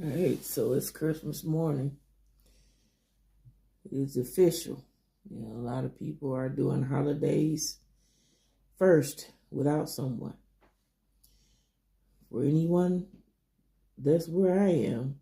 All right, so it's Christmas morning. It's official. A lot of people are doing holidays first without someone. For anyone that's where I am,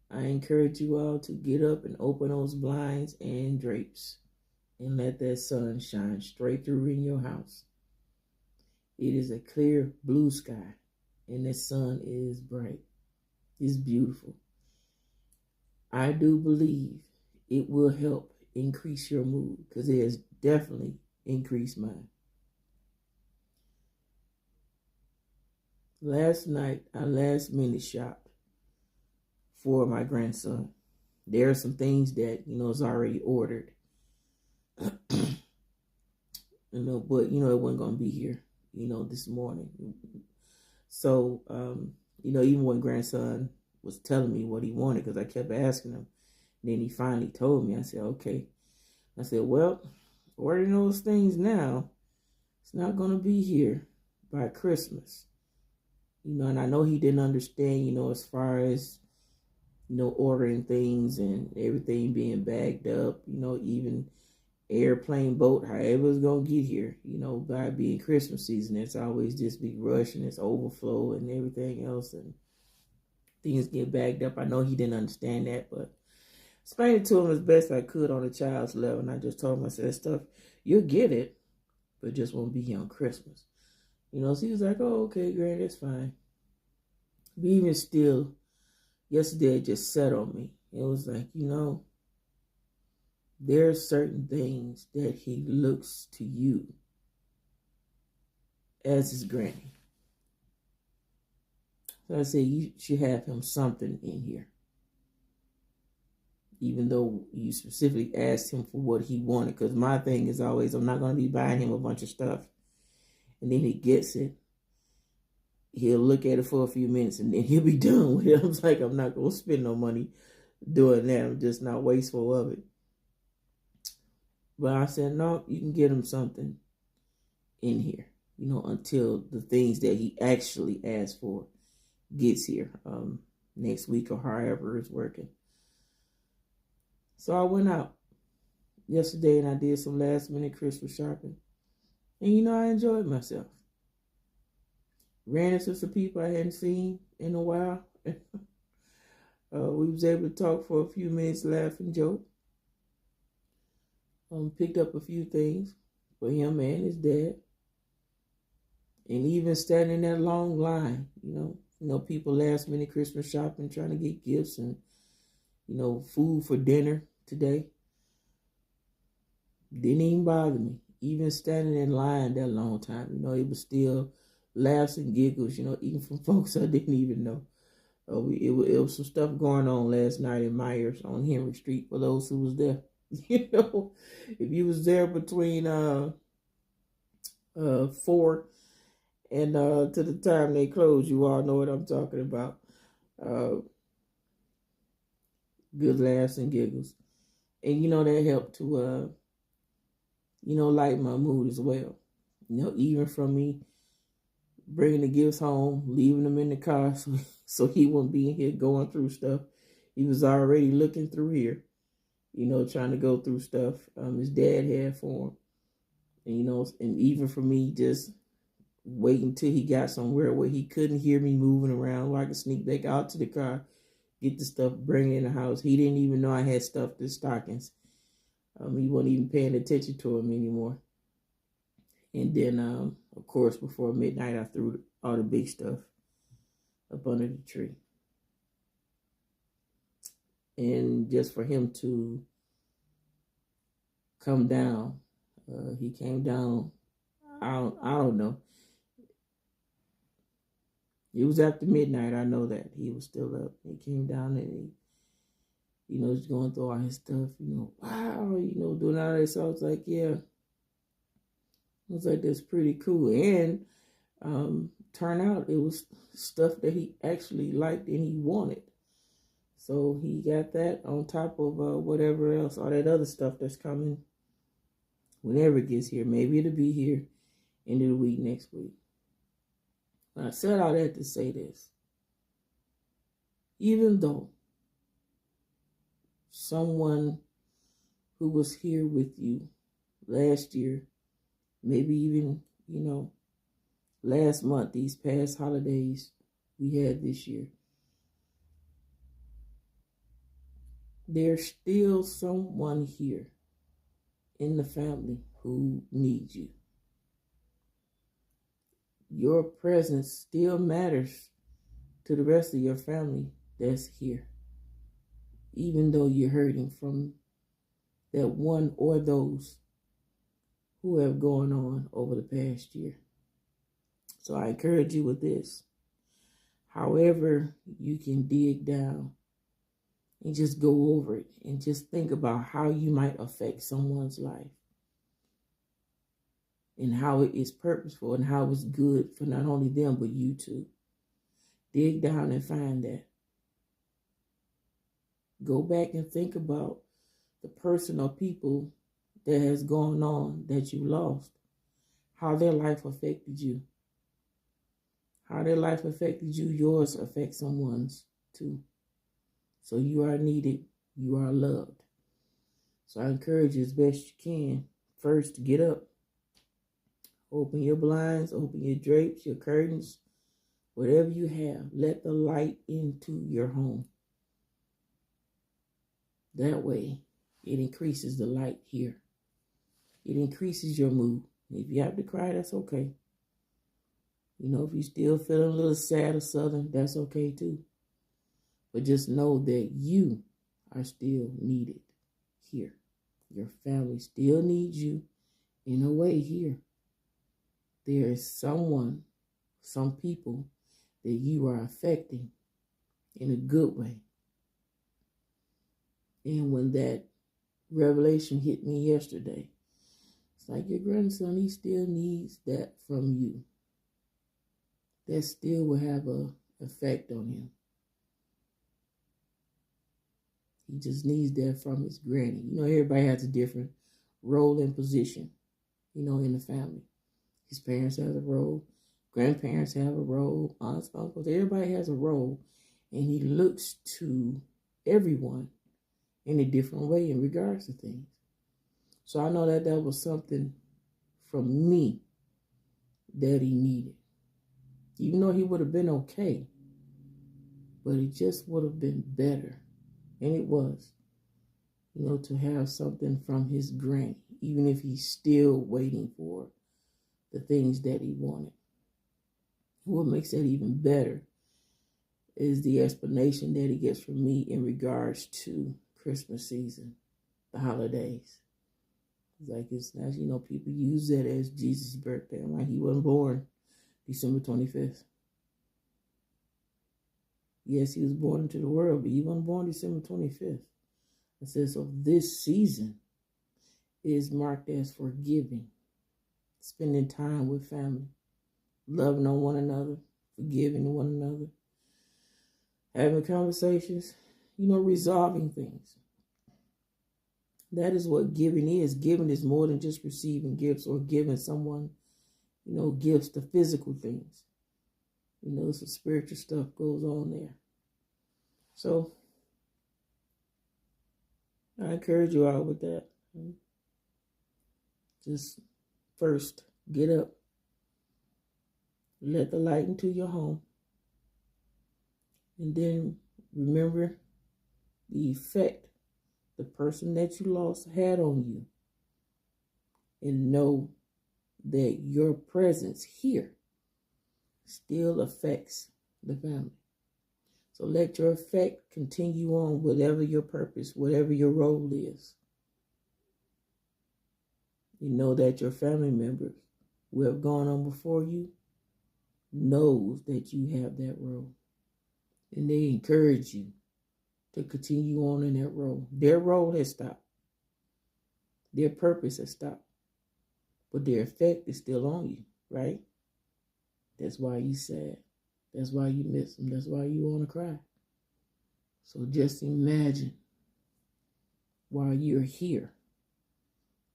I encourage you all to get up and open those blinds and drapes and let that sun shine straight through in your house. It is a clear blue sky and the sun is bright. It's beautiful. I do believe it will help increase your mood because it has definitely increased mine. Last night, I last minute shopped for my grandson. There are some things that, is already ordered. But, it wasn't going to be here, this morning. So, even when grandson was telling me what he wanted, because I kept asking him, and then he finally told me. I said, okay. I said, well, ordering those things now, it's not going to be here by Christmas. And I know he didn't understand, as far as, ordering things and everything being bagged up, even airplane, boat, however it's going to get here, by being Christmas season, it's always this big rush and it's overflow and everything else, and things get bagged up. I know he didn't understand that, but explained it to him as best I could on a child's level, and I just told him, I said, stuff, you'll get it, but it just won't be here on Christmas. So he was like, oh, okay, Granny, that's fine. But even still, yesterday it just set on me. It was like, there are certain things that he looks to you as his granny. So I said, you should have him something in here. Even though you specifically asked him for what he wanted. Because my thing is always, I'm not going to be buying him a bunch of stuff. And then he gets it. He'll look at it for a few minutes and then he'll be done with it. I was like, I'm not going to spend no money doing that. I'm just not wasteful of it. But I said, no, you can get him something in here, until the things that he actually asked for gets here next week or however it's working. So I went out yesterday and I did some last minute Christmas shopping. And I enjoyed myself. Ran into some people I hadn't seen in a while. We was able to talk for a few minutes, laugh and joke. Picked up a few things for him and his dad. And even standing in that long line, people last minute Christmas shopping, trying to get gifts and, food for dinner today. Didn't even bother me. Even standing in line that long time, it was still laughs and giggles, even from folks I didn't even know. It was some stuff going on last night in Myers on Henry Street for those who was there. If you was there between 4 and to the time they close, you all know what I'm talking about. Good laughs and giggles. And that helped to lighten my mood as well. Even from me bringing the gifts home, leaving them in the car so he wouldn't be in here going through stuff. He was already looking through here, trying to go through stuff his dad had for him. And even for me just waiting till he got somewhere where he couldn't hear me moving around, where I could sneak back out to the car, get the stuff, bring it in the house. He didn't even know I had stuffed his stockings. He wasn't even paying attention to him anymore. And then, of course, before midnight, I threw all the big stuff up under the tree. And just for him to come down, he came down, I don't know. It was after midnight, I know that. He was still up. He came down and he, was going through all his stuff, wow, doing all that. So I was like, yeah. I was like, that's pretty cool. And turn out it was stuff that he actually liked and he wanted. So he got that on top of whatever else, all that other stuff that's coming whenever it gets here. Maybe it'll be here end of the week next week. But I said all that to say this. Even though someone who was here with you last year, maybe even, last month, these past holidays we had this year, there's still someone here in the family who needs you. Your presence still matters to the rest of your family that's here, even though you're hurting from that one or those who have gone on over the past year. So I encourage you with this. However you can dig down and just go over it and just think about how you might affect someone's life and how it is purposeful and how it's good for not only them but you too. Dig down and find that. Go back and think about the person or people that has gone on that you lost, how their life affected you. How their life affected you, yours affects someone's too. So you are needed, you are loved. So I encourage you as best you can, first to get up. Open your blinds, open your drapes, your curtains, whatever you have. Let the light into your home. That way, it increases the light here. It increases your mood. If you have to cry, that's okay. If you're still feeling a little sad or southern, that's okay too. But just know that you are still needed here. Your family still needs you in a way here. There is someone, some people that you are affecting in a good way. And when that revelation hit me yesterday, it's like your grandson, he still needs that from you. That still will have an effect on him. He just needs that from his granny. Everybody has a different role and position, in the family. His parents have a role. Grandparents have a role. Aunts, uncles, everybody has a role. And he looks to everyone in a different way in regards to things. So I know that was something from me that he needed. Even though he would have been okay, but it just would have been better. And it was, to have something from his granny, even if he's still waiting for the things that he wanted. What makes that even better is the explanation that he gets from me in regards to Christmas season, the holidays. It's not, people use that as Jesus' birthday. I'm like, he wasn't born December 25th. Yes, he was born into the world, but he wasn't born December 25th. I said, so this season is marked as forgiving, spending time with family, loving on one another, forgiving one another, having conversations, resolving things. That is what giving is. Giving is more than just receiving gifts or giving someone, gifts, the physical things. Some spiritual stuff goes on there. So, I encourage you out with that. Just first, get up. Let the light into your home. And then remember the effect the person that you lost had on you. And know that your presence here still affects the family. So let your effect continue on, whatever your purpose, whatever your role is. You know that your family members who have gone on before you knows that you have that role. And they encourage you to continue on in that role. Their role has stopped. Their purpose has stopped. But their effect is still on you, right? That's why you sad. That's why you miss them. That's why you want to cry. So just imagine while you're here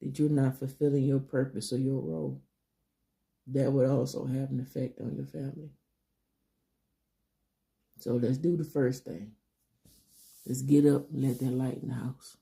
that you're not fulfilling your purpose or your role. That would also have an effect on your family. So let's do the first thing. Let's get up and let that light in the house.